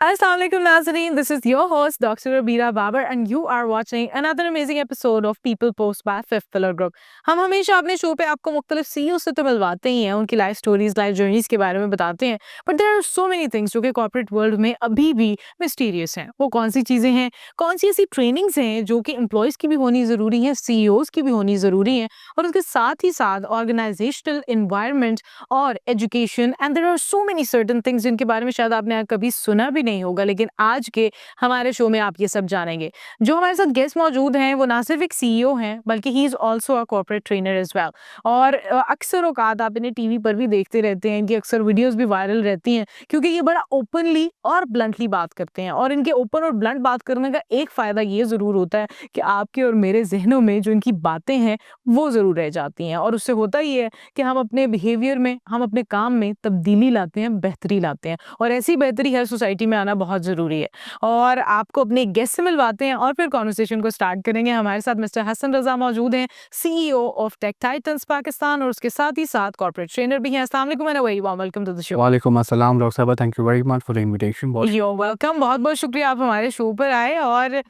Assalamu alaikum Nazareen. This is your host Dr. Rabira Babar and you are watching another amazing episode of People Post by Fifth Pillar Group. हम हमेशा अपने show पे आपको मुख्तलिफ CEO से तो मिलवाते ही हैं, उनकी लाइफ स्टोरीज, लाइफ जर्नीज के बारे में बताते हैं, but there are so many things जो कि कॉर्पोरेट वर्ल्ड में अभी भी मिस्टीरियस हैं। वो कौन सी चीज़ें हैं, कौन सी ऐसी ट्रेनिंग्स हैं जो कि एम्प्लॉयज़ की भी होनी ज़रूरी है, सीईओज़ की भी होनी ज़रूरी है, और उसके साथ ही साथ ऑर्गेनाइजेशनल एनवायरनमेंट और education and there are so many certain things जिनके बारे में शायद आपने कभी सुना भी नहीं होगा, लेकिन आज के हमारे शो में आप ये सब जानेंगे। जो हमारे साथ गेस्ट मौजूद हैं वो ना सिर्फ एक सीईओ हैं बल्कि he is also a corporate trainer as well. और अक्सर औकात आप इन्हें टीवी पर भी देखते रहते हैं, इनकी अक्सर वीडियोज़ भी वायरल रहती हैं क्योंकि ये बड़ा ओपनली और ब्लंटली बात करते हैं, और इनके ओपन और ब्लंट बात करने का एक फ़ायदा ये ज़रूर होता है कि आपके और मेरे ज़हनों में जो इनकी बातें हैं वो ज़रूर रह जाती हैं, और उससे होता ये है कि हम अपने बिहेवियर में, हम अपने काम में तब्दीली लाते हैं, बेहतरी लाते हैं, और ऐसी बेहतरी हर सोसाइटी में आना बहुत ज़रूरी है। और आपको अपने गेस्ट से मिलवाते हैं और फिर कॉन्वर्सेशन को स्टार्ट करेंगे। हमारे साथ मिस्टर हसन रज़ा मौजूद हैं, CEO of Tech Titans Pakistan, और उसके साथ ही साथ कॉर्पोरेट ट्रेनर भी हैं। अस्सलाम वालेकुम and a very warm welcome to the show. वालेकुम अस्सलाम डॉक्टर साहब, thank you very much for the invitation. बहुत यू आर वेलकम, बहुत-बहुत शुक्रिया आप हमारे शो पर आए। और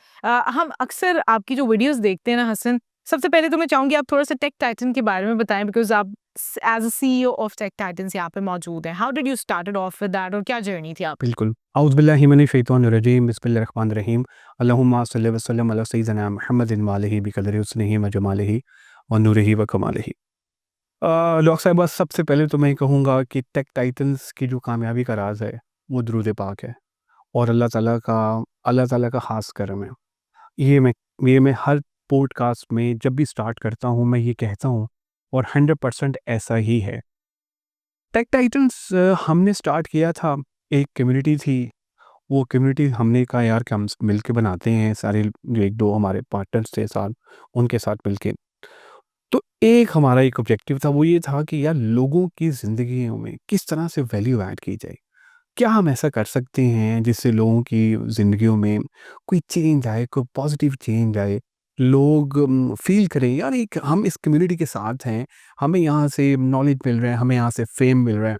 हम अक्सर आपकी जो वीडियोज़ देखते हैं ना हसन, सबसे पहले तो मैं चाहूँगी आप थोड़ा-सा टेक टाइटन के बारे में बताएँ, बिकॉज़ आप as a CEO of Tech Titans यहाँ पे मौजूद हैं। How did you started off with that, और क्या जर्नी थी आपकी? बिल्कुल। औज़ु बिल्लाहि मिनश शैतानिर रजीम, बिस्मिल्लाहिर रहमानिर रहीम। अल्लाहुम्मा सल्लि व सल्लिम अला सय्यिदिना मुहम्मदिन व आलिहि बिक़दरि हुस्निहि व जमालिहि व नूरिहि व कमालिहि। डॉक्टर साहब, बस सबसे पहले तो मैं ये कहूँगा कि टेक टाइटन्स की जो कामयाबी का राज़ है, वो दुरूद पाक है और अल्लाह ताला का ख़ास करम है। ये मैं ये मैं हर पॉडकास्ट में जब भी स्टार्ट करता हूँ, मैं ये कहता हूँ और 100% ऐसा ही है। टेक टाइटन्स हमने स्टार्ट किया था, एक कम्युनिटी थी, वो कम्युनिटी हमने कहा यार कि हम मिल के बनाते हैं, सारे जो 1-2 हमारे पार्टनर्स थे साथ, उनके साथ मिल के। तो एक हमारा एक ऑब्जेक्टिव था, वो ये था कि यार लोगों की ज़िंदगियों में किस तरह से वैल्यू ऐड की जाए? क्या हम ऐसा कर सकते हैं जिससे लोगों की ज़िंदगियों में कोई चेंज आए, कोई पॉज़िटिव चेंज आए? लोग फ़ील करें यार एक हम इस कम्युनिटी के साथ हैं, हमें यहाँ से नॉलेज मिल रहा है, हमें यहाँ से फ़ेम मिल रहा है।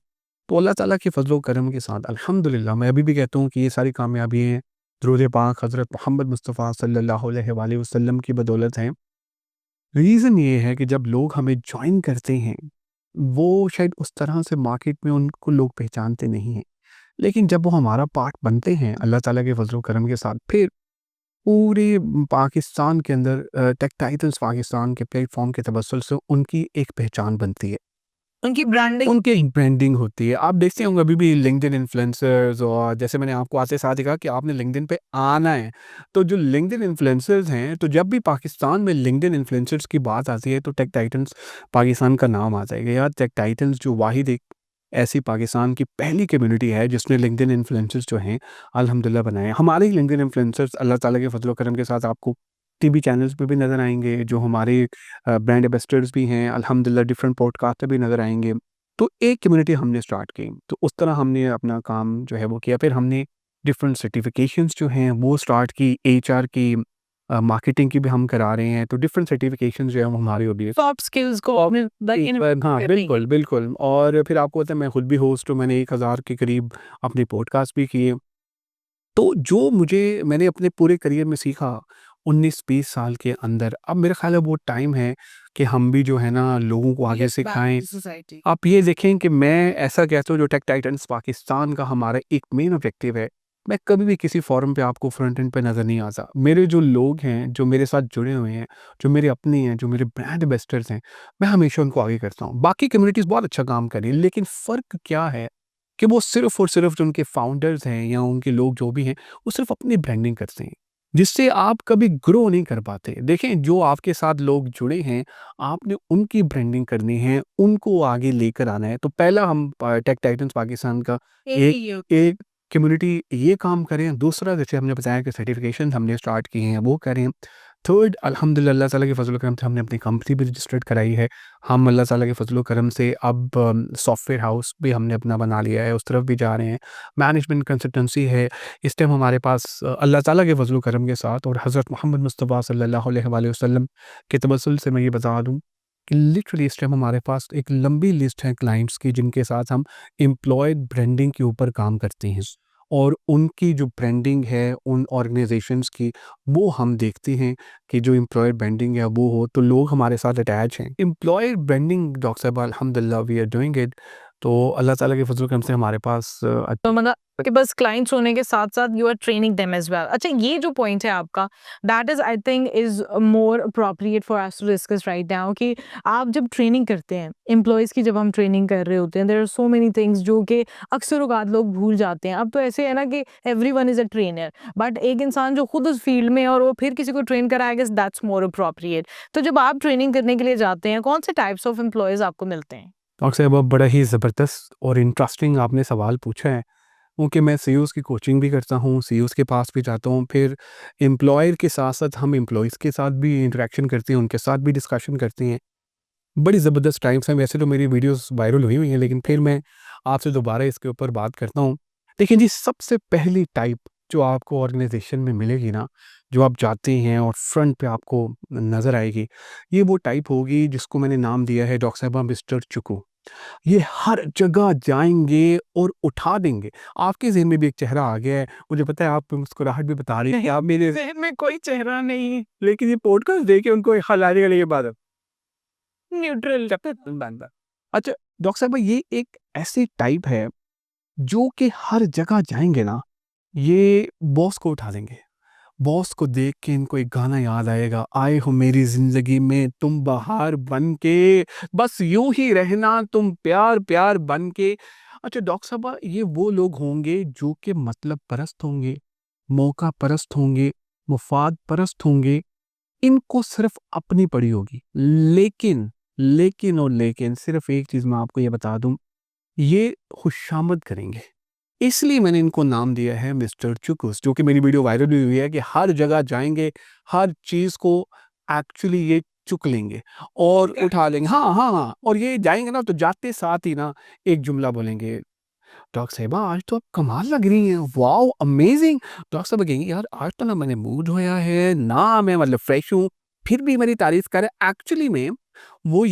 तो अल्लाह ताला के फ़ज़ल व करम के साथ अल्हम्दुलिल्लाह मैं अभी भी कहता हूँ कि ये सारी कामयाबियाँ दुरूद पाक हज़रत मोहम्मद मुस्तफ़ा सल्लल्लाहु अलैहि वसल्लम की बदौलत हैं। रीज़न ये है कि जब लोग हमें जॉइन करते हैं, वो शायद उस तरह से मार्केट में उनको लोग पहचानते नहीं हैं। लेकिन जब वो हमारा पार्ट बनते हैं अल्लाह ताला के फ़ज़ल व करम के साथ, फिर पूरे पाकिस्तान के अंदर टेक टाइटन्स पाकिस्तान के प्लेटफ़ॉर्म के तवज्जुल से उनकी एक पहचान बनती है। उनकी ब्रांडिंग उनकी एक ब्रांडिंग होती है। आप देखते होंगे अभी भी लिंक्डइन इन्फ्लुएंसर्स, और जैसे मैंने आपको आज से साथ ही कहा कि आपने लिंक्डइन पे आना है। तो जो लिंक्डइन इन्फ्लुएंसर्स हैं, तो जब भी पाकिस्तान में लिंक्डइन इन्फ्लुएंसर्स की बात आती है, तो टेक टाइटन्स पाकिस्तान का नाम आ जाएगा। यार टेक टाइटन्स जो वाहिद एक ऐसी पाकिस्तान की पहली कम्युनिटी है जिसने लिंक्डइन इन्फ्लुएंसर्स जो हैं अल्हम्दुलिल्लाह बनाए हैं। हमारे ही लिंक्डइन इन्फ्लुएंसर्स अल्लाह ताला के फ़ज़ल व करम के साथ आपको टीवी चैनल्स पे भी नज़र आएँगे, जो हमारे ब्रांड एम्बेसडर्स भी हैं अल्हम्दुलिल्लाह डिफरेंट पॉडकास्ट पे भी नज़र आएँगे। तो एक कम्युनिटी हमने स्टार्ट की, तो उस तरह हमने अपना काम जो है वो किया। फिर हमने डिफरेंट सर्टिफ़िकेशंस जो हैं वो स्टार्ट की, एचआर की, मार्केटिंग की भी हम करा रहे हैं, तो डिफरेंट सर्टिफ़िकेशंस जो है वो हमारी हो गई है। सॉफ्ट स्किल्स को और अपने लाइक इन हाँ, करनी। बिल्कुल, बिल्कुल। और फिर आपको पता है मैं खुद भी होस्ट हूँ, मैंने 1000 के करीब अपने पॉडकास्ट भी किए। तो जो मैंने अपने पूरे करियर में सीखा 19-20 साल के अंदर, अब मेरा ख़्याल है वो टाइम है कि हम भी जो है ना लोगों को आगे सिखाएँ। सोसाइटी आप ये देखें कि मैं ऐसा कहता हूँ जो टेक टाइटन्स पाकिस्तान का हमारा एक मेन ऑब्जेक्टिव है, मैं कभी भी किसी फ़ोरम पे आपको फ्रंट एंड पे नज़र नहीं आता। मेरे जो लोग हैं, जो मेरे साथ जुड़े हुए हैं, जो मेरे अपने हैं, जो मेरे ब्रांड एम्बेसडर्स हैं, मैं हमेशा उनको आगे करता हूँ। बाकी कम्युनिटीज़ बहुत अच्छा काम कर रही हैं, लेकिन फ़र्क क्या है कि वो सिर्फ़ और सिर्फ़ जो उनके फाउंडर्स हैं या उनके लोग जो भी हैं, वो सिर्फ़ अपनी ब्रांडिंग करते हैं, जिससे आप कभी ग्रो नहीं कर पाते। देखें, जो आपके साथ लोग जुड़े हैं, आपने उनकी ब्रांडिंग करनी है, उनको आगे लेकर आना है। तो पहला हम टेक टाइटन्स पाकिस्तान का एक एक कम्युनिटी ये काम करें, दूसरा जैसे हमने बताया कि सर्टिफ़िकेशन हमने स्टार्ट किए हैं, वो करें। थर्ड अल्हम्दुलिल्लाह अल्लाह ताला के फ़ज़ल व करम से हमने अपनी कंपनी भी रजिस्टर्ड कराई है। हम अल्लाह ताला के फ़ज़ल व करम से अब सॉफ्टवेयर हाउस भी हमने अपना बना लिया है, उस तरफ भी जा रहे हैं। मैनेजमेंट कंसल्टेंसी है, इस टाइम हमारे पास अल्लाह ताला के फ़ज़ल व करम के साथ और हज़रत मोहम्मद मुस्तफ़ा सल्लल्लाहु अलैहि वसल्लम के तवस्सुल से मैं ये बता दूँ कि लिटरली इस टाइम हमारे पास एक लंबी लिस्ट है क्लाइंट्स की जिनके साथ हम एम्प्लॉयड ब्रांडिंग के ऊपर काम करते हैं। और उनकी जो ब्रांडिंग है उन ऑर्गेनाइजेशंस की, वो हम देखते हैं कि जो एम्प्लॉयर ब्रांडिंग है वो हो तो लोग हमारे साथ अटैच हैं। एम्प्लॉयर ब्रांडिंग डॉक्टर साहब अल्हम्दुलिल्लाह वी आर डूइंग इट। तो अल्लाह ताला के फजल करम से हमारे पास तो मतलब कि बस क्लाइंट्स होने के साथ-साथ you are training them as well. अच्छा, ये जो पॉइंट है आपका, that is I think is more appropriate for us to discuss right now कि आप जब ट्रेनिंग करते हैं, एम्प्लॉइज़ की जब हम ट्रेनिंग कर रहे होते हैं, there are so many things जो कि अक्सर औक़ात लोग भूल जाते हैं। अब तो ऐसे है ना कि everyone is a trainer, but एक इंसान जो खुद उस फील्ड में है और वो फिर किसी को ट्रेन कराए, I guess that's more appropriate. तो जब आप ट्रेनिंग करने के लिए जाते हैं, कौन से टाइप्स ऑफ एम्प्लॉइज़ आपको मिलते हैं? डॉक्टर साहब अब बड़ा ही ज़बरदस्त और इंटरेस्टिंग आपने सवाल पूछा है, क्योंकि मैं सीईओज़ की कोचिंग भी करता हूँ, सीईओज़ के पास भी जाता हूँ, फिर एम्प्लॉयर के साथ-साथ हम एम्प्लॉइज़ के साथ भी इंटरेक्शन करते हैं, उनके साथ भी डिस्कशन करते हैं। बड़ी ज़बरदस्त टाइम्स हैं, वैसे तो मेरी वीडियोज़ वायरल हुई हैं, लेकिन फिर मैं आपसे दोबारा इसके ऊपर बात करता हूँ। देखिए जी, सबसे पहली टाइप जो आपको ऑर्गेनाइज़ेशन में मिलेगी ना, जो आप जाते हैं और फ्रंट पे आपको नज़र आएगी, ये वो टाइप होगी जिसको मैंने नाम दिया है डॉक्टर साहब मिस्टर चुकू। ये हर जगह जाएँगे और उठा देंगे। आपके ज़हन में भी एक चेहरा आ गया है, मुझे पता है आप मुस्कुराहट भी बता रही हैं कि आप मेरे ज़हन में कोई चेहरा नहीं है, लेकिन ये पॉडकास्ट देख के उनको ख़्याल आ जाएगा ये बात। न्यूट्रल बंदा। अच्छा, डॉक्टर साहब ये एक ऐसी टाइप है जो कि हर जगह जाएँगे ना, ये बॉस को उठा देंगे। बॉस को देख के इनको एक गाना याद आएगा, आए हो मेरी ज़िंदगी में तुम बहार बन के, बस यूँ ही रहना तुम प्यार प्यार बन के। अच्छा डॉक्टर साहब ये वो लोग होंगे जो कि मतलब परस्त होंगे, मौका परस्त होंगे, मुफ़ाद परस्त होंगे, इनको सिर्फ़ अपनी पड़ी होगी। लेकिन सिर्फ़ एक चीज़ मैं आपको ये बता दूँ, ये खुशामद करेंगे। इसलिए मैंने इनको नाम दिया है मिस्टर चुकुस, जो कि मेरी वीडियो वायरल भी हुई है कि हर जगह जाएँगे, हर चीज़ को एक्चुअली ये चुक लेंगे और उठा लेंगे। हाँ, हाँ, हाँ, और ये जाएँगे ना तो जाते साथ ही ना एक जुमला बोलेंगे, डॉक्टर साहिबा आज तो आप कमाल लग रही हैं, वॉव अमेज़िंग! डॉक्टर साहब कहेंगे यार आज तो ना मैंने मुँह धोया है, ना मैं मतलब फ्रेश हूँ, फिर भी मेरी तारीफ़ कर रहे हैं। एक्चुअली में वो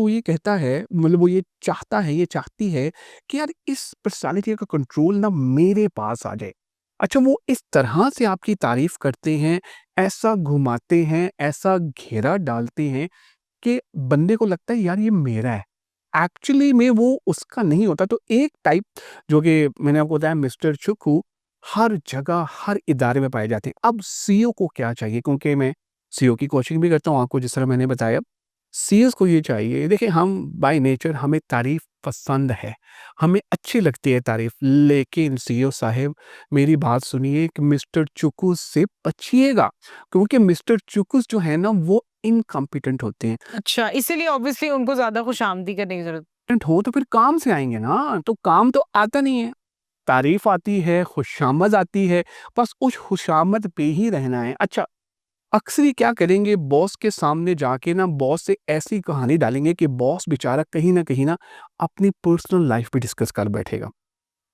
ये कहता है, मतलब वो ये चाहता है, ये चाहती है कि यार इस पर्सनैलिटी का कंट्रोल ना मेरे पास आ जाए। अच्छा वो इस तरह से आपकी तारीफ़ करते हैं, ऐसा घुमाते हैं, ऐसा घेरा डालते हैं कि बंदे को लगता है यार ये मेरा है। एक्चुअली में वो उसका नहीं होता। तो एक टाइप जो कि मैंने आपको बताया मिस्टर चुकू हर जगह, हर इदारे में पाए जाते हैं। अब सीईओ को क्या चाहिए? क्योंकि मैं सीईओ की कोचिंग भी करता हूँ आपको जिस तरह मैंने बताया। सीईओज़ को ये चाहिए देखिए हम बाय नेचर हमें तारीफ़ पसंद है, हमें अच्छी लगती है तारीफ़, लेकिन सीईओ साहब मेरी बात सुनिए कि मिस्टर चुकू से बचिएगा, क्योंकि मिस्टर चुकुस जो है ना वो इनकॉम्पिटेंट होते हैं। अच्छा, इसीलिए ऑब्वियसली उनको ज़्यादा खुशामदी करने की ज़रूरत। हो तो फिर काम से आएँगे ना, तो काम तो आता नहीं है। तारीफ़ आती है, खुशामद आती है, बस उस खुशामद पे ही रहना है। अच्छा, अक्सर ये क्या करेंगे बॉस के सामने जाके ना बॉस से ऐसी कहानी डालेंगे कि बॉस बेचारा कहीं न कहीं ना अपनी पर्सनल लाइफ़ भी डिस्कस कर बैठेगा।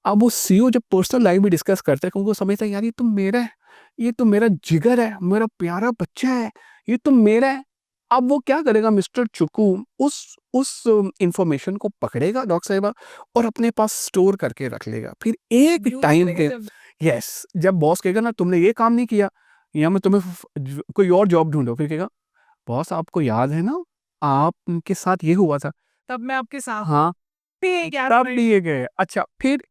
अब वो सीईओ जब पर्सनल लाइफ़ भी डिस्कस करता है क्योंकि वो समझता है यार ये तो मेरा है, ये तो मेरा जिगर है, मेरा प्यारा बच्चा है, ये तो मेरा है। अब वो क्या करेगा मिस्टर चुकू उस इन्फॉर्मेशन को पकड़ेगा डॉक्टर साहिबा और अपने पास स्टोर करके रख लेगा। फिर एक टाइम पे यस, जब बॉस कहेगा ना तुमने ये काम नहीं किया या मैं तुम्हें कोई और जॉब ढूँढो, फिर कहेगा बॉस आपको याद है ना, आपके साथ ये हुआ था। तब मैं आपके साथ हाँ, ठीक है, तब दिए गए। अच्छा फिर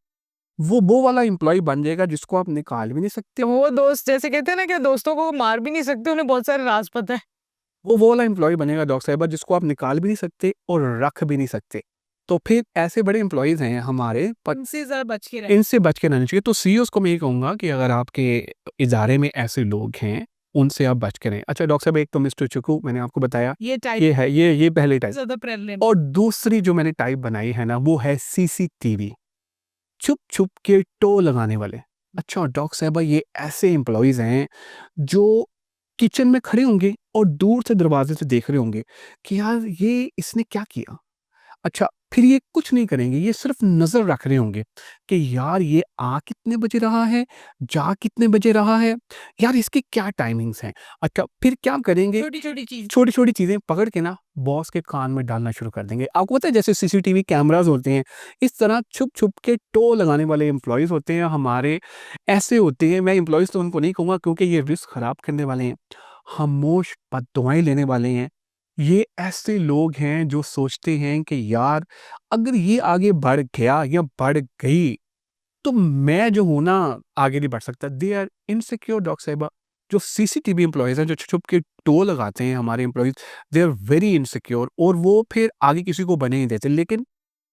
वो वाला एम्प्लॉयी बन जाएगा जिसको आप निकाल भी नहीं सकते। वो दोस्त जैसे कहते हैं ना कि दोस्तों को मार भी नहीं सकते, उन्हें बहुत सारे राज़ पता है। वो वाला एम्प्लॉयी बनेगा डॉक्टर साहिबा जिसको आप निकाल भी नहीं सकते और रख भी नहीं सकते। तो फिर ऐसे बड़े एम्प्लॉइज़ हैं हमारे पर इनसे ज़रा बच के रहें। इनसे बच के रहना चाहिए। तो सीईओज़ को मैं ये कहूँगा कि अगर आपके इदारे में ऐसे लोग हैं, उनसे आप बच के रहें। अच्छा डॉक्टर साहब एक तो मिस्टर चुकू मैंने आपको बताया, ये टाइप ये है ये पहली टाइप ज़्यादा प्रेवलेंट। और दूसरी जो मैंने टाइप बनाई है ना वो है सीसीटीवी, छुप-छुप के टो लगाने वाले। अच्छा डॉक्टर साहबा ये ऐसे एम्प्लॉइज़ हैं जो किचन में खड़े होंगे और दूर से दरवाज़े से देख रहे होंगे कि यार ये इसने क्या किया? अच्छा फिर ये कुछ नहीं करेंगे, ये सिर्फ नज़र रख रहे होंगे कि यार ये आ कितने बजे रहा है, जा कितने बजे रहा है, यार इसकी क्या टाइमिंग्स हैं। अच्छा, फिर क्या करेंगे, छोटी-छोटी चीज़ें पकड़ के ना बॉस के कान में डालना शुरू कर देंगे। आपको पता है जैसे सीसीटीवी कैमराज़ होते हैं, इस तरह छुप-छुप के टोल लगाने वाले एम्प्लॉइज़ होते हैं हमारे, ऐसे होते हैं। मैं एम्प्लॉइज़ तो उनको नहीं कहूँगा क्योंकि ये रिस्क ख़राब करने वाले हैं, खामोश बददुआएँ लेने वाले हैं। ये ऐसे लोग हैं जो सोचते हैं कि यार अगर ये आगे बढ़ गया या बढ़ गई तो मैं जो हूँ ना आगे नहीं बढ़ सकता। दे आर इनसिक्योर डॉक्टर साहिबा। जो सीसीटीवी एम्प्लॉइज़ हैं, जो छुप-छुप के टोल लगाते हैं हमारे employees, they are very insecure और वो फिर आगे किसी को बनने नहीं देते, लेकिन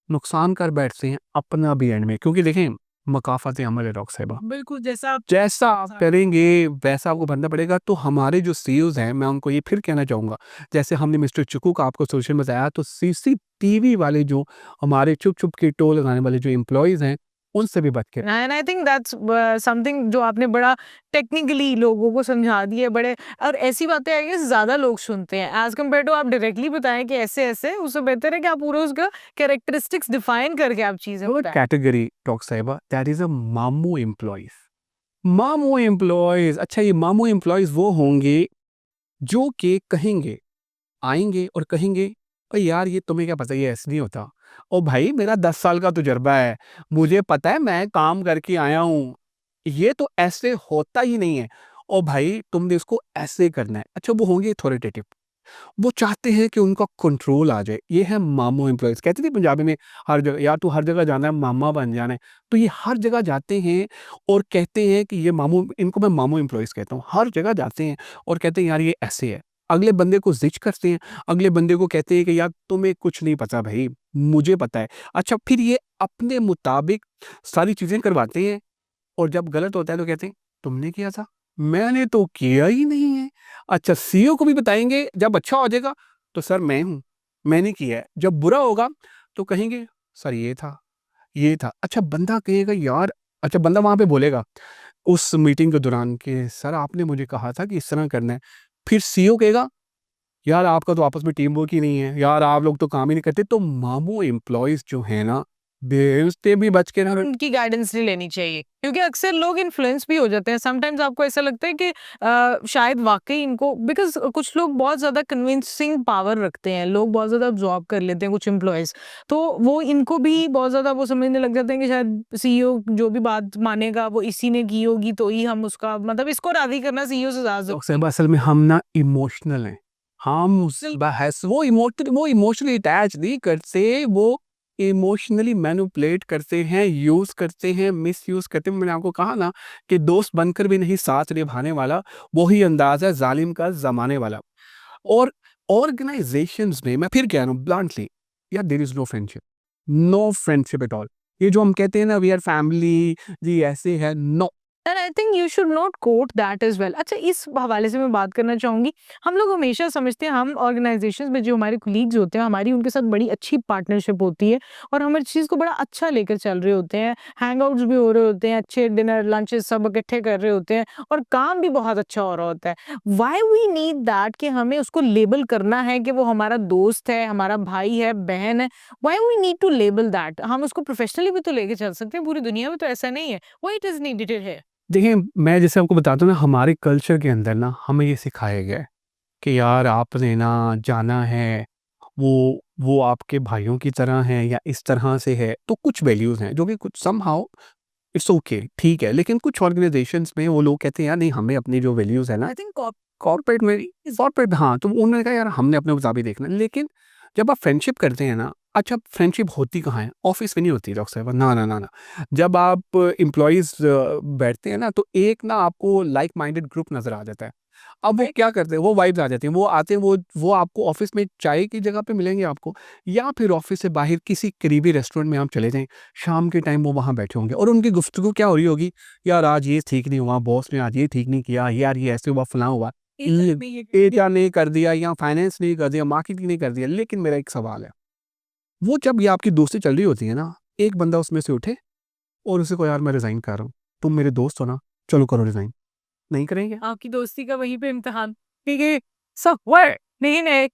नुकसान कर बैठते हैं अपना भी एंड में, क्योंकि देखें मकाफ़ात अमल है डॉक्टर साहिबा। बिल्कुल, जैसा आप करेंगे वैसा आपको बनना पड़ेगा। तो हमारे जो सीईओज़ हैं, मैं उनको ये फिर कहना चाहूँगा, जैसे हमने मिस्टर चिकू का आपको सॉल्यूशन बताया, तो सीसीटीवी वाले जो हमारे छुप-छुप के टोल लगाने वाले जो एम्प्लॉइज़ हैं, उनसे भी बच के and I think that's something जो आपने बड़ा टेक्निकली लोगों को समझा दिए बड़े। और ऐसी बातें आई गेस ज़्यादा लोग सुनते हैं एज़ कम्पेयर टू आप डायरेक्टली बताएँ कि ऐसे-ऐसे, उससे बेहतर है कि आप पूरा उसका कैरेक्टरिस्टिक्स डिफाइन करके आप चीज़ें थर्ड बताएँ। कैटेगरी डॉक्टर साहिबा, दैट इज़ अ मामू एम्प्लॉइज़। मामू एम्प्लॉइज़, अच्छा ये मामू एम्प्लॉइज़ वो होंगे जो कि कहेंगे, आएँगे और कहेंगे, "ओए यार ये तुम्हें क्या पता, ये ऐसे नहीं होता। ओ भाई मेरा 10 साल का तजुर्बा है, मुझे पता है, मैं काम करके आया हूँ। ये तो ऐसे होता ही नहीं है। ओ भाई तुमने इसको ऐसे करना है।" अच्छा, वो होंगे अथॉरिटेटिव। वो चाहते हैं कि उनका कंट्रोल आ जाए। ये है मामू एम्प्लॉइज़। कहते थे पंजाबी में, हर जगह यार तू हर जगह जाना है, मामा बन जाना है। तो ये हर जगह जाते हैं और कहते हैं कि ये मामू, इनको मैं मामू एम्प्लॉइज़ कहता हूँ। हर जगह जाते हैं और कहते हैं यार ये ऐसे है। अगले बंदे को ज़िच करते हैं, अगले बंदे को कहते हैं कि यार तुम्हें कुछ नहीं पता भई, मुझे पता है। अच्छा, फिर ये अपने मुताबिक सारी चीज़ें करवाते हैं और जब गलत होता है तो कहते हैं, "तुमने किया था? मैंने तो किया ही नहीं है।" अच्छा, सीईओ को भी बताएँगे, जब अच्छा हो जाएगा तो सर मैं हूँ, मैंने किया है। जब बुरा होगा तो कहेंगे सर ये था, ये था। अच्छा, बंदा कहेगा यार, अच्छा बंदा वहाँ पे बोलेगा उस मीटिंग के दौरान कि सर आपने मुझे कहा था कि इस तरह करना है। फिर सीईओ कहेगा यार आपका तो आपस में टीम वर्क ही नहीं है, यार आप लोग तो काम ही नहीं करते। तो मामू एम्प्लॉइज़ जो हैं ना, बे उससे भी बच के रहना। उनकी गाइडेंस नहीं लेनी चाहिए क्योंकि अक्सर लोग इन्फ्लुएंस भी हो जाते हैं। समटाइम्स आपको ऐसा लगता है कि शायद वाकई इनको, बिकॉज कुछ लोग बहुत ज़्यादा कन्विंसिंग पावर रखते हैं, लोग बहुत ज़्यादा अब्जॉर्ब कर लेते हैं कुछ एम्प्लॉयज़, तो वो इनको भी बहुत ज़्यादा वो समझने लग जाते हैं कि शायद सीईओ जो भी बात मानेगा वो इसी ने की होगी, तो ही हम उसका मतलब इसको राज़ी करना सीईओ से ज़्यादा डॉक्टर साहब असल में हम ना इमोशनल हैं। हम उस बहस वो इमोशनली अटैच नहीं करते, वो इमोशनली मैनिपुलेट करते हैं, यूज़ करते हैं, मिसयूज़ करते हैं। मैंने आपको कहा ना कि दोस्त बनकर भी नहीं साथ निभाने वाला, वही अंदाज़ है ज़ालिम का ज़माने वाला। और ऑर्गनाइज़ेशंस में मैं फिर कह रहा हूँ ब्लंटली, यार there is no friendship at all. ये जो हम कहते हैं ना वी आर फैमिली, जी ऐसे है, no. And I think you should not quote that as well. अच्छा, इस हवाले से मैं बात करना चाहूंगी। हम लोग हमेशा समझते हैं हम ऑर्गेनाइजेशंस में जो हमारे कुलीग्स होते हैं हमारी उनके साथ बड़ी अच्छी पार्टनरशिप होती है और हम हर चीज़ को बड़ा अच्छा लेकर चल रहे होते हैं, हैंग आउट्स भी हो रहे होते हैं, अच्छे डिनर लंचेस सब इकट्ठे कर रहे होते हैं और काम भी बहुत अच्छा हो रहा होता है। वाई वी नीड दैट कि हमें उसको लेबल करना है कि वो हमारा दोस्त है, हमारा भाई है, बहन है। Why we need to label that? हम उसको प्रोफेशनली भी तो लेके चल सकते हैं, पूरी दुनिया में तो ऐसा नहीं है। वाई इट इज नीडेड है? देखिए, मैं जैसे आपको बताता हूँ ना, हमारे कल्चर के अंदर ना हमें ये सिखाया गया है कि यार आपने ना जाना है, वो आपके भाइयों की तरह हैं या इस तरह से है। तो कुछ वैल्यूज़ हैं जो कि कुछ समहाउ इट्स ओके, ठीक है। लेकिन कुछ ऑर्गनाइज़ेशंस में वो लोग कहते हैं यार नहीं, हमें अपनी जो वैल्यूज़ है ना, आई थिंक कॉर्पोरेट, हाँ, तो उन्होंने कहा यार हमने अपने मुताबिक देखना है। लेकिन जब आप फ्रेंडशिप करते हैं ना, अच्छा फ्रेंडशिप होती कहाँ है? ऑफ़िस में नहीं होती डॉक्टर साहब, ना, ना, ना, ना। जब आप एम्प्लॉइज़ बैठते हैं ना तो एक ना आपको लाइक माइंडेड ग्रुप नज़र आ जाता है। अब वो क्या करते हैं, वो वाइब्स आ जाती हैं, वो आते हैं, वो आपको ऑफ़िस में चाय की जगह पे मिलेंगे आपको, या फिर ऑफ़िस से बाहर किसी करीबी रेस्टोरेंट में आप चले जाएँ, शाम के टाइम वो वहाँ बैठे होंगे और उनकी गुफ्तगू क्या हो रही होगी, यार आज ये ठीक नहीं हुआ, बॉस ने आज ये ठीक नहीं किया, यार ये ऐसे हुआ, फलाँ हुआ, एरिया ने कर दिया या फाइनेंस ने कर दिया, मार्केटिंग ने कर दिया। लेकिन मेरा एक सवाल है, वो जब ये आपकी दोस्ती चल रही होती है ना, एक बंदा उसमें से उठे और उसे कहो यार मैं रिज़ाइन कर रहा हूँ, तुम मेरे दोस्त हो ना, चलो करो रिज़ाइन, नहीं करेंगे? आपकी दोस्ती का वहीं पे इम्तिहान, ठीक है, सब हुआ नहीं नहीं।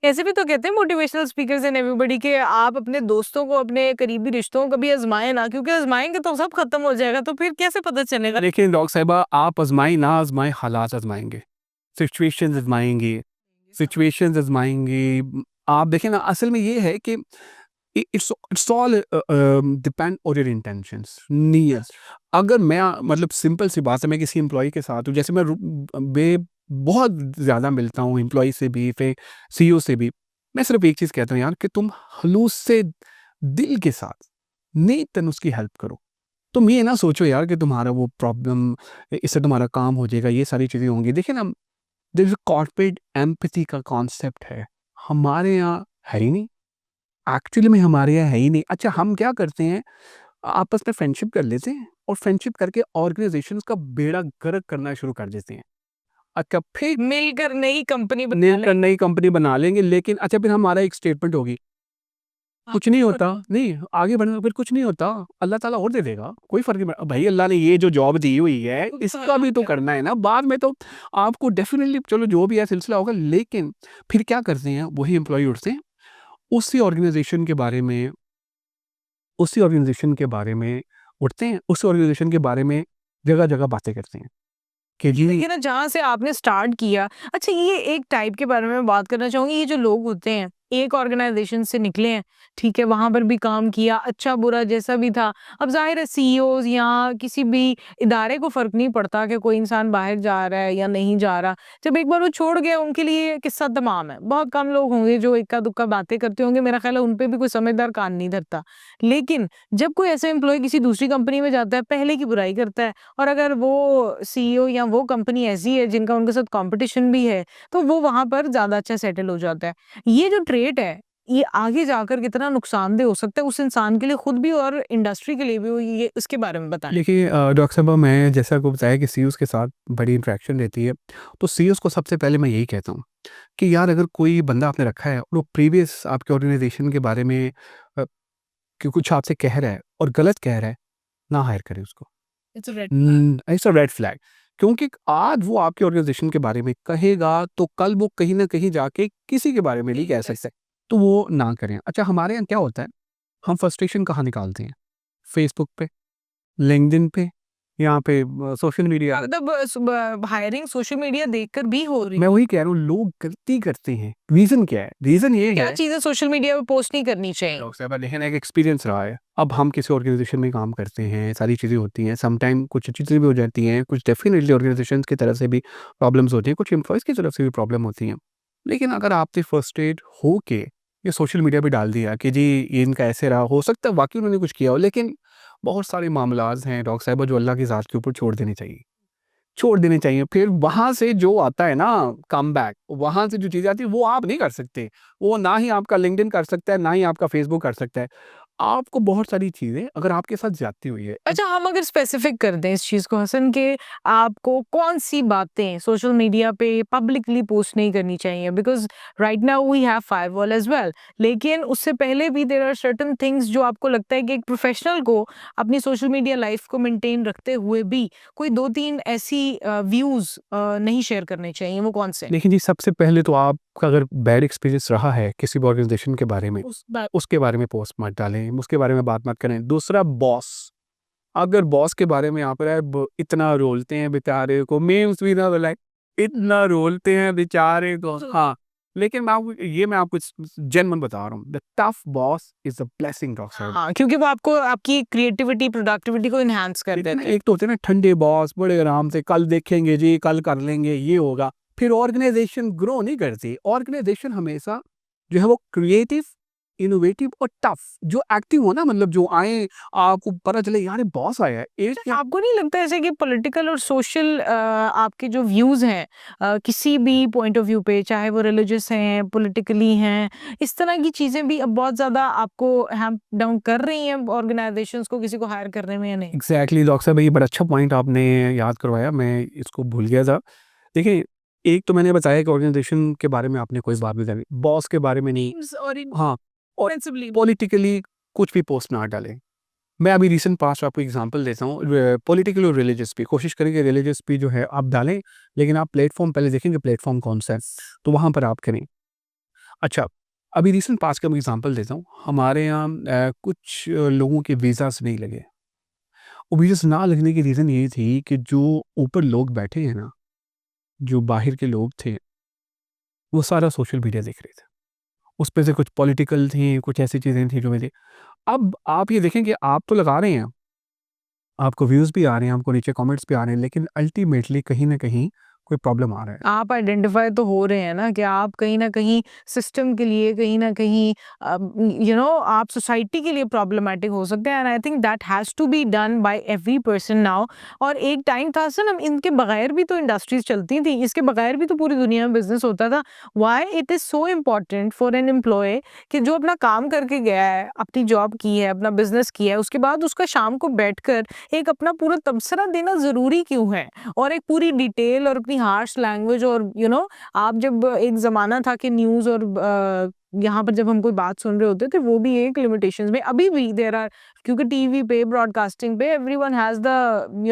ऐसे भी तो कहते हैं मोटिवेशनल स्पीकर्स एंड एवरीबॉडी के आप अपने दोस्तों को, अपने करीबी रिश्तों को कभी आज़माएँ ना, क्योंकि आज़माएँगे तो सब खत्म हो जाएगा, तो फिर कैसे पता चलेगा? लेकिन डॉग साहिबा, आप आज़माएँ ना आज़माएँ, हालात आज़माएँगे, सिचुएशंस आज़माएँगी, सिचुएशंस आज़माएँगी। आप देखिए ना, असल में ये है कि it's all depend on your intentions, नीयत। अगर मैं मतलब सिंपल सी बात है, मैं किसी एम्प्लॉयी के साथ हूँ, जैसे मैं बहुत ज़्यादा मिलता हूँ एम्प्लॉयी से भी, फिर सीईओ से भी। मैं सिर्फ एक चीज़ कहता हूँ यार, कि तुम खलूस से दिल के साथ नीयतन उसकी हेल्प करो। तुम ये ना सोचो यार कि तुम्हारा वो प्रॉब्लम, इससे तुम्हारा काम हो जाएगा, ये सारी चीज़ें होंगी। देखिए ना, there is a corporate empathy का कॉन्सेप्ट है, हमारे यहाँ है ही नहीं। एक्चुअली में हमारे यहाँ है ही नहीं। अच्छा, हम क्या करते हैं, आपस में फ्रेंडशिप कर लेते हैं और फ्रेंडशिप करके ऑर्गेनाइजेशंस का बेड़ा गर्क करना शुरू कर देते हैं। अच्छा, फिर मिलकर नई कंपनी बना मिलकर लें। नई कंपनी बना लेंगे, लेकिन अच्छा फिर हमारा एक स्टेटमेंट होगी, कुछ नहीं होता, नहीं आगे बढ़ना, फिर कुछ नहीं होता, अल्लाह ताला और दे देगा, कोई फ़र्क नहीं पड़ता। भाई अल्लाह ने ये जो जॉब दी हुई है, इसका भी तो करना है ना, बाद में तो आपको डेफ़िनिटली चलो जो भी है सिलसिला होगा, लेकिन फिर क्या करते हैं वही एम्प्लॉयी उठते हैं, उसी ऑर्गेनाइजेशन के बारे में उसी ऑर्गेनाइजेशन के बारे में उठते हैं, उस ऑर्गेनाइजेशन के बारे में जगह-जगह बातें करते हैं कि जी देखिए ना, जहाँ से आपने स्टार्ट किया, अच्छा ये एक टाइप के बारे में मैं बात करना चाहूँगी, ये जो लोग होते हैं, एक ऑर्गेनाइज़ेशन से निकले हैं, ठीक है, वहाँ पर भी काम किया, अच्छा-बुरा जैसा भी था। अब ज़ाहिर है सीईओज़ या किसी भी इदारे को फ़र्क नहीं पड़ता कि कोई इंसान बाहर जा रहा है या नहीं जा रहा। जब एक बार वो छोड़ गया, उनके लिए किस्सा तमाम है। बहुत कम लोग होंगे जो इक्का-दुक्का बातें करते होंगे, मेरा ख़्याल है उन पे भी कोई समझदार कान नहीं धरता। लेकिन जब कोई ऐसा एम्प्लॉयी किसी दूसरी कंपनी में जाता है, पहले की बुराई करता है, और अगर वो सीईओ या वो कंपनी ऐसी है जिनका उनके साथ कॉम्पिटिशन भी है, तो वो वहाँ पर ज़्यादा अच्छा सेटल हो जाता है। ये जो ट्रेट है, ये आगे जाकर कितना नुकसानदेह हो सकता है उस इंसान के लिए खुद भी और इंडस्ट्री के लिए भी, वो ये उसके बारे में बताएँ? देखिए डॉक्टर साहब, मैं जैसा आपको बताया कि सीईओज़ के साथ बड़ी इंटरेक्शन रहती है, तो सीईओज़ को सबसे पहले मैं यही कहता हूँ कि यार अगर कोई बंदा आपने रखा है और वो प्रीवियस आपके ऑर्गेनाइज़ेशन के बारे में कि कुछ आपसे कह रहा है और गलत कह रहा है, ना हायर करें उसको। It's a red flag. It's a red flag, क्योंकि आज वो आपके ऑर्गेनाइजेशन के बारे में कहेगा तो कल वो कहीं न कहीं जाके किसी के बारे में नहीं कह सकता है, तो वो ना करें। अच्छा, हमारे यहाँ क्या होता है, हम फ्रस्ट्रेशन कहाँ निकालते हैं? फेसबुक पे, लिंक्डइन पे, यहाँ पे सोशल मीडिया। मतलब हायरिंग सोशल मीडिया देखकर भी हो रही मैं है। वही कह रहा हूँ, लोग गलती करते हैं। रीज़न क्या है? रीज़न ये क्या है, चीज़ें सोशल मीडिया पे पोस्ट नहीं करनी चाहिए? डॉक्टर साहब लेकिन एक एक्सपीरियंस रहा है। अब हम किसी ऑर्गेनाइज़ेशन में काम करते हैं, सारी चीज़ें होती हैं, समटाइम कुछ अच्छी चीज़ें भी हो जाती हैं, कुछ डेफ़िनिटली ऑर्गेनाइज़ेशंस की तरफ से भी प्रॉब्लम्स होती हैं, कुछ एम्प्लॉइज़ की तरफ से भी प्रॉब्लम होती हैं। लेकिन अगर आपसे फ्रस्ट्रेट होके ये सोशल मीडिया पे डाल दिया कि जी ये इनका ऐसे रहा, हो सकता है वाक़ई उन्होंने कुछ किया हो, लेकिन बहुत सारे मामलाज़ हैं डॉक्टर साहिबा जो अल्लाह की ज़ात के ऊपर छोड़ देने चाहिए। छोड़ देने चाहिए। फिर वहाँ से जो आता है ना कमबैक, वहाँ से जो चीज़ें आती हैं वो आप नहीं कर सकते। वो ना ही आपका लिंक्डइन कर सकता है, ना ही आपका फेसबुक कर सकता है। आपको बहुत सारी चीज़ें अगर आपके साथ ज़्यादती हुई है, अच्छा, हम अगर स्पेसिफिक कर दें इस चीज़ को हसन, कि आपको कौन-सी बातें सोशल मीडिया पे पब्लिकली पोस्ट नहीं करनी चाहिए, because right now we have firewall as well. लेकिन उससे पहले भी देयर आर सर्टेन थिंग्स जो आपको लगता है कि एक प्रोफेशनल को अपनी सोशल मीडिया लाइफ़ को मेंटेन रखते हुए भी कोई 2-3 ऐसी व्यूज़ नहीं शेयर करने चाहिए, वो कौन से हैं? देखिए जी, सबसे पहले तो आपका अगर बैड एक्सपीरियंस रहा है किसी भी ऑर्गेनाइज़ेशन के बारे में, उसके बारे में पोस्ट मत डालें, उसके बारे में बात मत करें। दूसरा, बॉस, अगर बॉस के बारे में आप रहे ब इतना रोलते हैं बेचारे को, मीम्स भी ना लाइक इतना रोलते हैं बेचारे को, हाँ। लेकिन मैं आपको जेन्युइन बता रहा हूँ, the tough boss is a blessing doctor साहब। हाँ, क्योंकि वो आपको आपकी क्रिएटिविटी, प्रोडक्टिविटी को एनहांस कर देखिए ना, देते हैं। एक तो होते हैं ना ठंडे बॉस, बड़े आराम से कल देखेंगे जी, कल कर लेंगे, ये होगा। फिर ऑर्गेनाइज़ेशन ग्रो नहीं करती। ऑर्गेनाइज़ेशन हमेशा जो है वो क्रिएटिव, इनोवेटिव और टफ, जो एक्टिव हो ना, मतलब जो आए, आपको पता चले यार ये बॉस आया है। एक अच्छा, क्या आपको नहीं लगता ऐसे कि पॉलिटिकल और सोशल आपके जो व्यूज़ हैं किसी भी पॉइंट ऑफ व्यू पे, चाहे वो रिलीजियस हैं, पॉलिटिकली हैं, इस तरह की चीज़ें भी अब बहुत ज़्यादा आपको हैम्प डाउन कर रही हैं ऑर्गेनाइज़ेशंस को किसी को हायर करने में, या नहीं? एग्ज़ैक्टली डॉक्टर साहब, ये बड़ा अच्छा पॉइंट आपने याद करवाया, मैं इसको भूल गया था। देखिए, एक तो मैंने बताया कि ऑर्गेनाइज़ेशन के बारे में आपने कोई बात नहीं करनी, बॉस के बारे में नहीं। और इन हाँ, और ऑफेंसिवली पॉलिटिकली कुछ भी पोस्ट ना डालें। मैं अभी रीसेंट पास्ट आपको एग्जांपल देता हूँ, पॉलिटिकल और रिलीजियस पे कोशिश करें कि रिलीजियस पे जो है आप डालें, लेकिन आप प्लेटफ़ॉर्म पहले देखें कि प्लेटफ़ॉर्म कौन-सा है, तो वहाँ पर आप करें। अच्छा, अभी रिसेंट पास्ट का मैं एग्ज़ाम्पल देता हूँ। हमारे यहाँ कुछ लोगों के वीज़ाज़ नहीं लगे। वो वीज़ाज़ ना लगने की रीज़न ये थी कि जो ऊपर लोग बैठे हैं ना, जो बाहर के लोग थे, वो सारा सोशल मीडिया देख रहे थे। उसपे से कुछ पॉलिटिकल थी, कुछ ऐसी चीज़ें थी जो मुझे अब आप ये देखें कि आप तो लगा रहे हैं, आपको व्यूज़ भी आ रहे हैं, आपको नीचे कमेंट्स भी आ रहे हैं, लेकिन अल्टीमेटली कहीं न कहीं कोई प्रॉब्लम आ रहा है। आप आइडेंटिफ़ाई तो हो रहे हैं ना कि आप कहीं न कहीं सिस्टम के लिए कहीं न कहीं आप सोसाइटी के लिए प्रॉब्लमैटिक हो सकते हैं and I think that has to be done by every person now. और एक टाइम था सर इनके बगैर भी तो इंडस्ट्रीज़ चलती थी, इसके बगैर भी तो पूरी दुनिया में बिज़नेस होता था। Why it is so important for an employee कि जो अपना काम करके गया है, अपनी जॉब की है, अपना बिज़नेस किया है, उसके बाद उसका शाम को बैठकर एक अपना पूरा तबसरा देना ज़रूरी क्यों है? और एक पूरी डिटेल और अपनी हार्श लैंग्वेज और आप जब एक ज़माना था कि न्यूज़ और यहाँ पर जब हम कोई बात सुन रहे होते थे वो भी एक लिमिटेशंस में अभी भी देयर आर, क्योंकि टीवी पे ब्रॉडकास्टिंग पे everyone has the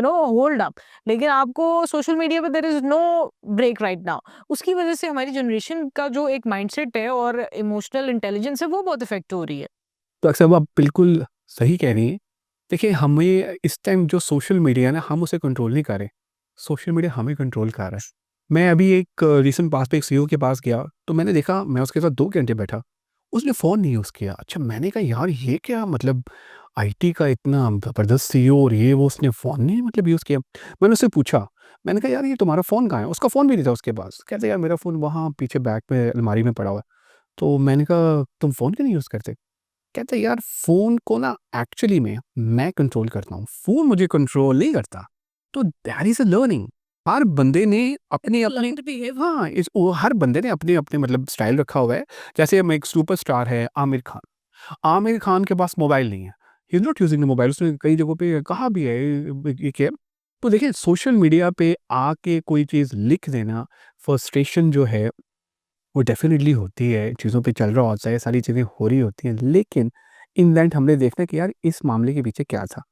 hold up, लेकिन आपको सोशल मीडिया पे there is no break right now. उसकी वजह से हमारी जनरेशन का जो एक माइंडसेट है और इमोशनल इंटेलिजेंस है वो बहुत इफेक्ट हो रही है। तो अक्सर वो आप बिल्कुल सही कह रही हैं। देखिए, हमें इस टाइम जो सोशल मीडिया है ना, हम उसे कंट्रोल नहीं कर रहे। सोशल मीडिया हमें कंट्रोल कर रहा है। मैं अभी एक रीसेंट पास पे एक सीईओ के पास गया, तो मैंने देखा मैं उसके साथ 2 घंटे बैठा। उसने फ़ोन नहीं यूज़ किया। अच्छा, मैंने कहा यार ये क्या मतलब आईटी का इतना ज़बरदस्त सीईओ और ये वो उसने फ़ोन नहीं मतलब यूज़ किया। मैंने उससे पूछा, मैंने कहा यार ये तुम्हारा फ़ोन कहाँ है? उसका फ़ोन भी नहीं था उसके पास। कहता यार मेरा फ़ोन वहाँ पीछे बैग में अलमारी में पड़ा हुआ है। तो मैंने कहा तुम फ़ोन क्यों नहीं यूज़ करते? कहते यार फ़ोन को ना एक्चुअली में मैं कंट्रोल करता हूँ, फ़ोन मुझे कंट्रोल नहीं करता। तो दैट इज़ अ लर्निंग। हर बंदे ने अपनी-अपनी हाँ, हर बंदे ने अपने-अपने मतलब स्टाइल रखा हुआ है। जैसे हम एक सुपरस्टार है आमिर खान। आमिर खान के पास मोबाइल नहीं है। He is not using the mobile, उसने कई जगहों पे कहा भी है ये कि तो देखिए सोशल मीडिया पे आके कोई चीज़ लिख देना, फ्रस्ट्रेशन जो है वो डेफ़िनेटली होती है, चीज़ों पे चल रहा होता है, सारी चीज़ें हो रही होती हैं, लेकिन इन द एंड हमने देखना है कि यार इस मामले के पीछे क्या था?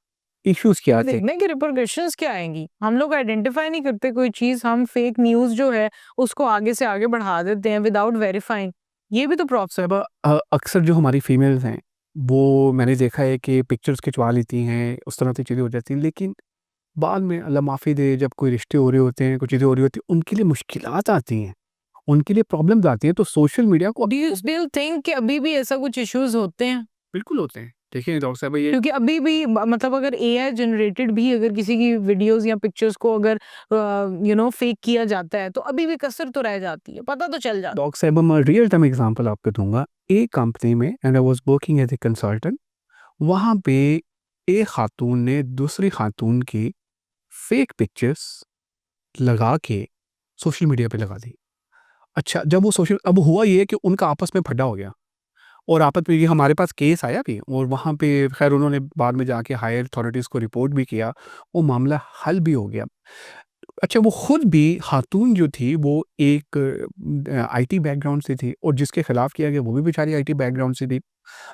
इश्यूज़ क्या थे? देखना है कि रिपरकशंस क्या आएँगी। हम लोग आइडेंटिफ़ाई नहीं करते कोई चीज़, हम फेक न्यूज़ जो है उसको आगे से आगे बढ़ा देते हैं विदाउट वेरीफाइंग। ये भी तो साहिबा अक्सर जो हमारी फीमेल्स हैं, वो मैंने देखा है कि पिक्चर्स खिंचवा लेती हैं, उस तरह की चीज़ें हो जाती हैं, लेकिन बाद में अल्लाह माफ़ी दे जब कोई रिश्ते हो रहे होते हैं, कुछ चीज़ें हो रही होती हैं, उनके लिए मुश्किलात आती हैं, उनके लिए प्रॉब्लम्स आती हैं, तो सोशल मीडिया को डू यू थिंक कि अभी भी ऐसा कुछ इश्यूज़ होते हैं? बिल्कुल होते हैं। देखिए डॉक्टर साहब ये क्योंकि अभी भी मतलब अगर एआई जनरेटेड भी अगर किसी की वीडियोज़ या पिक्चर्स को अगर फेक किया जाता है, तो अभी भी कसर तो रह जाती है, पता तो चल जाता है। डॉक्टर साहब मैं रियल टाइम एग्ज़ाम्पल आपको दूँगा। एक कंपनी में and I was working as a consultant, वहाँ पे एक खातून ने दूसरी खातून की फेक पिक्चर्स लगा के सोशल मीडिया पे लगा दी। अच्छा, जब वो सोशल अब हुआ ये कि उनका आपस में फड्डा हो गया और आपस में ये हमारे पास केस आया भी और वहाँ पे ख़ैर उन्होंने बाद में जाके हायर अथॉरिटीज़ को रिपोर्ट भी किया, वो मामला हल भी हो गया। अच्छा, वो खुद भी खातून जो थी वो एक आईटी बैकग्राउंड से थी और जिसके खिलाफ किया गया वो भी बेचारी आईटी बैकग्राउंड से थी।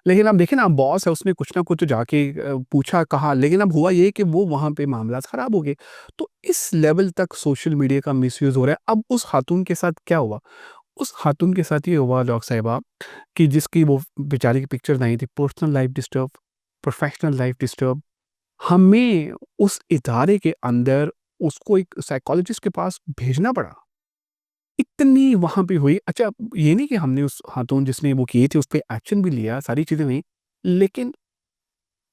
लेकिन अब देखिए ना बॉस है उसने कुछ ना कुछ जाके पूछा कहा लेकिन अब हुआ ये कि वो वहाँ पे मामलात ख़राब हो गए। तो इस लेवल तक सोशल मीडिया का मिसयूज़ हो रहा है। अब उस खातून के साथ क्या हुआ? उस खातून के साथ ये हुआ डॉक्टर साहिबा कि जिसकी वो बेचारी की पिक्चर्स आई थी personal life disturb, professional life disturb. हमें उस इदारे के अंदर उसको एक साइकोलॉजिस्ट के पास भेजना पड़ा। इतनी वहाँ पे हुई अच्छा ये नहीं कि हमने उस खातून जिसने वो किए थे उस पे एक्शन भी लिया, सारी चीज़ें हुई, लेकिन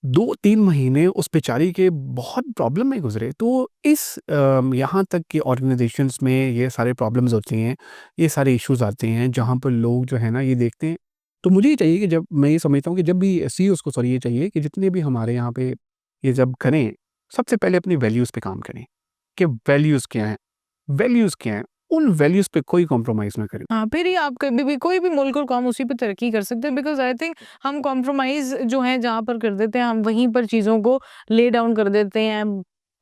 2-3 महीने उस बेचारी के बहुत प्रॉब्लम में गुज़रे। तो यहाँ तक कि ऑर्गनाइज़ेशंस में ये सारे प्रॉब्लम्स होती हैं, ये सारे इश्यूज़ आते हैं जहाँ पर लोग जो है ना ये देखते हैं। तो मुझे ये चाहिए कि जब मैं ये समझता हूँ कि जब भी सीईओज़ को सॉरी ये चाहिए कि जितने भी हमारे यहाँ पे ये जब करें, सबसे पहले अपनी वैल्यूज़ पे काम करें, कि वैल्यूज़ क्या हैं? वैल्यूज़ क्या हैं? उन वैल्यूज़ पे कोई कॉम्प्रोमाइज़ ना करें। हाँ, फिर ही आप कभी भी कोई भी मुल्क और कौम उसी पे तरक्की कर सकते हैं बिकॉज़ आई थिंक हम कॉम्प्रोमाइज़ जो है जहाँ पर कर देते हैं, हम वहीं पर चीज़ों को ले डाउन कर देते हैं।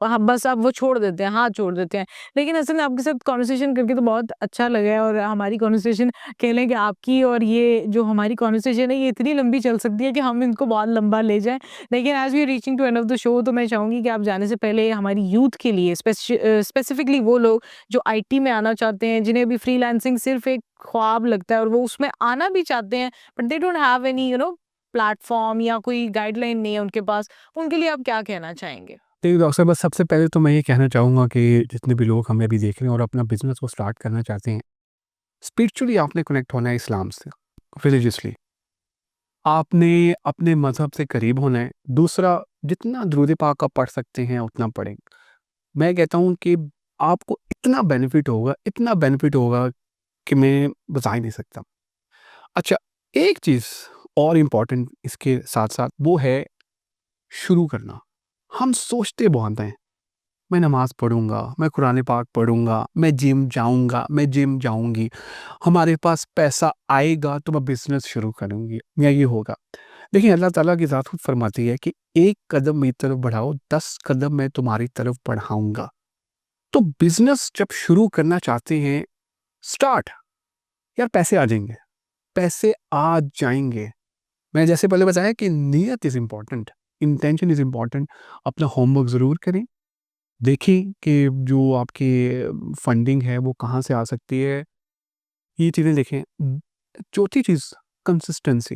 बस अब वो छोड़ देते हैं, हाथ छोड़ देते हैं। लेकिन असल में आपके साथ कन्वर्सेशन करके तो बहुत अच्छा लगा है, और हमारी कन्वर्सेशन कह लें कि आपकी और ये जो हमारी कन्वर्सेशन है, ये इतनी लंबी चल सकती है कि हम इनको बहुत लंबा ले जाएँ। लेकिन as we are reaching to end of the show, तो मैं चाहूँगी कि आप जाने से पहले हमारी यूथ के लिए स्पेसिफिकली वो लोग जो आईटी में आना चाहते हैं, जिन्हें अभी फ्रीलांसिंग सिर्फ़ एक ख्वाब लगता है और वो उसमें आना भी चाहते हैं, but they don't have any platform या कोई गाइडलाइन नहीं है उनके पास, उनके लिए आप क्या कहना चाहेंगे? देखिए डॉक्टर साहब, बस सबसे पहले तो मैं ये कहना चाहूँगा कि जितने भी लोग हमें अभी देख रहे हैं और अपना बिज़नेस को स्टार्ट करना चाहते हैं, स्पिरिचुअली आपने कनेक्ट होना है इस्लाम से, रिलीजियसली। आपने अपने मज़हब से करीब होना है। दूसरा, जितना दुरूद पाक आप पढ़ सकते हैं उतना पढ़ें। मैं कहता हूँ कि आपको इतना बेनिफिट होगा कि मैं बता ही नहीं सकता। अच्छा, एक चीज़ और इम्पोर्टेंट इसके साथ-साथ वो है शुरू करना। हम सोचते बहुत हैं, मैं नमाज़ पढ़ूँगा, मैं कुरान पाक पढ़ूँगा, मैं जिम जाऊँगा, मैं जिम जाऊँगी, हमारे पास पैसा आएगा तो मैं बिज़नेस शुरू करूँगी या ये होगा। देखिए अल्लाह ताला की ज़ात खुद फरमाती है कि एक कदम मेरी तरफ बढ़ाओ, 10 कदम मैं तुम्हारी तरफ बढ़ाऊँगा। तो बिज़नेस जब शुरू करना चाहते हैं, स्टार्ट। यार पैसे आ जाएँगे, पैसे आ जाएँगे। मैं जैसे पहले बताया कि नियत is important, intention is important. अपना होमवर्क ज़रूर करें। देखें कि जो आपकी फंडिंग है वो कहाँ से आ सकती है, ये चीज़ें देखें। चौथी चीज़, कंसिस्टेंसी।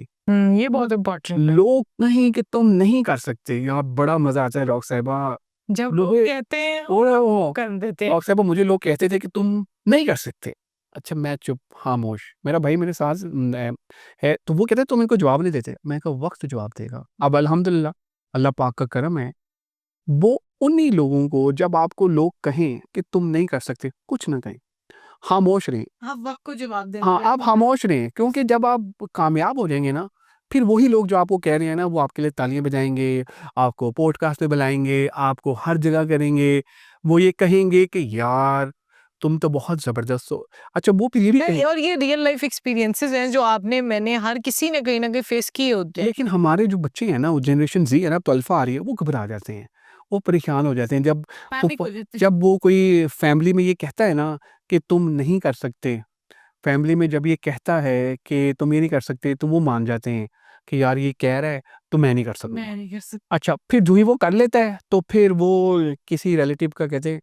ये बहुत इम्पोर्टेंट है। लोग कहें कि तुम नहीं कर सकते, यार बड़ा मज़ा आता है डॉक्टर साहिबा। जब लोग लोग कहते हैं ओए ओ कर देते हैं। डॉक्टर साहिबा, मुझे लोग कहते थे कि तुम नहीं कर सकते। अच्छा, मैं चुप खामोश। मेरा भाई मेरे साथ है, तो वो कहते तुम इनको जवाब नहीं देते। मैं कहा वक़्त जवाब देगा। अब अल्हम्दुलिल्लाह अल्लाह पाक का करम है, वो उन्हीं लोगों को जब आपको लोग कहें कि तुम नहीं कर सकते, कुछ ना कहें, खामोश रहें। आप वक़्त को जवाब देना हाँ, आप पड़ेगा। खामोश रहें, क्योंकि जब आप कामयाब हो जाएँगे ना, फिर वही लोग जो आपको कह रहे हैं ना, वो आपके लिए तालियाँ बजाएँगे, आपको पॉडकास्ट पे बुलाएँगे, आपको हर जगह करेंगे। वो ये कहेंगे कि यार, तुम तो बहुत ज़बरदस्त हो। अच्छा, वो फिर ये भी कहें, और ये रियल लाइफ़ एक्सपीरियंसेस हैं जो आपने मैंने हर किसी ने कहीं न कहीं फेस किए होते हैं। लेकिन हमारे जो बच्चे हैं ना, वो जनरेशन ज़ी है ना, तो अल्फ़ा आ रही है, वो घबरा जाते हैं, वो परेशान हो जाते हैं। पैनिक हो जाते हैं। जब वो कोई फैमिली में ये कहता है ना कि तुम नहीं कर सकते, फैमिली में जब ये कहता है कि तुम ये नहीं कर सकते, तो वो मान जाते हैं कि यार ये कह रहा है तो मैं नहीं कर सकूँगा। मैं नहीं कर सकती। अच्छा, फिर जो ही वो कर लेता है, तो फिर वो किसी रिलेटिव का कहते हैं,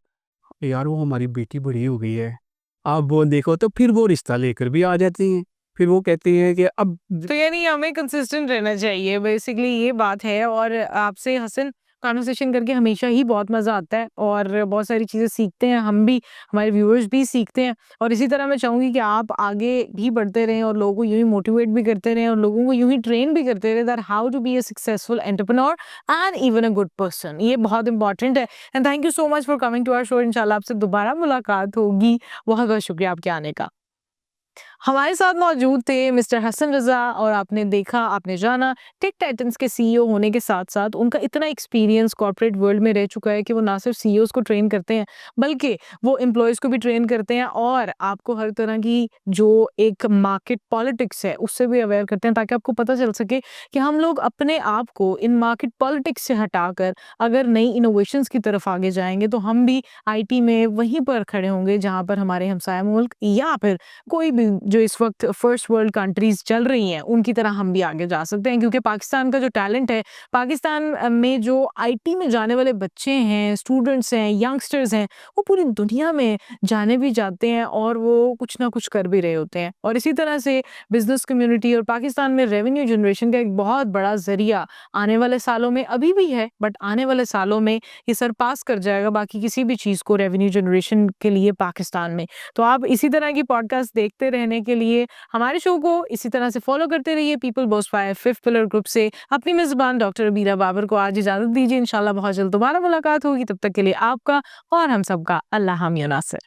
यार वो हमारी बेटी बड़ी हो गई है, अब वो देखो, तो फिर वो रिश्ता लेकर भी आ जाती हैं। फिर वो कहती हैं कि अब तो यानी हमें कंसिस्टेंट रहना चाहिए, बेसिकली ये बात है। और आपसे हसन कन्वर्सेशन करके हमेशा ही बहुत मज़ा आता है और बहुत सारी चीज़ें सीखते हैं हम भी, हमारे व्यूअर्स भी सीखते हैं। और इसी तरह मैं चाहूँगी कि आप आगे भी बढ़ते रहें और लोगों को यूँ ही मोटिवेट भी करते रहें और लोगों को यूँ ही ट्रेन भी करते रहें that how to be a successful entrepreneur and even a good person. ये बहुत इंपॉर्टेंट है। And thank you so much for coming to our show. इंशाल्लाह आपसे दोबारा मुलाकात होगी। बहुत-बहुत शुक्रिया आपके आने का। हमारे साथ मौजूद थे मिस्टर हसन रज़ा, और आपने देखा, आपने जाना टेक टाइटन्स के सीईओ होने के साथ-साथ उनका इतना एक्सपीरियंस कॉर्पोरेट वर्ल्ड में रह चुका है कि वो ना सिर्फ सीईओज़ को ट्रेन करते हैं, बल्कि वो एम्प्लॉइज़ को भी ट्रेन करते हैं और आपको हर तरह की जो एक मार्केट पॉलिटिक्स है, उससे भी अवेयर करते हैं, ताकि आपको पता चल सके कि हम लोग अपने आप को इन मार्केट पॉलिटिक्स से हटाकर अगर नई इनोवेशंस की तरफ आगे जाएँगे, तो हम भी आईटी में वहीं पर खड़े होंगे जहाँ पर हमारे हमसाया मुल्क या फिर कोई भी जो इस वक्त फर्स्ट वर्ल्ड कंट्रीज चल रही हैं, उनकी तरह हम भी आगे जा सकते हैं। क्योंकि पाकिस्तान का जो टैलेंट है, पाकिस्तान में जो आईटी में जाने वाले बच्चे हैं, स्टूडेंट्स हैं, यंगस्टर्स हैं, वो पूरी दुनिया में जाने भी जाते हैं और वो कुछ ना कुछ कर भी रहे होते हैं। और इसी तरह से बिजनेस कम्युनिटी और पाकिस्तान में रेवेन्यू जनरेशन का एक बहुत बड़ा जरिया आने वाले सालों में अभी भी है, बट आने वाले सालों में ये सरपास कर जाएगा बाकी किसी भी चीज़ को रेवेन्यू जनरेशन के लिए पाकिस्तान में। तो आप इसी तरह की पॉडकास्ट देखते रहने के लिए हमारे शो को इसी तरह से फॉलो करते रहिए। People boast by fifth pillar group से अपनी मेज़बान डॉक्टर बीरा बाबर को आज इजाज़त दीजिए। इंशाल्लाह बहुत जल्द दोबारा मुलाकात होगी। तब तक के लिए आपका और हम सबका अल्लाह हामी नासिर।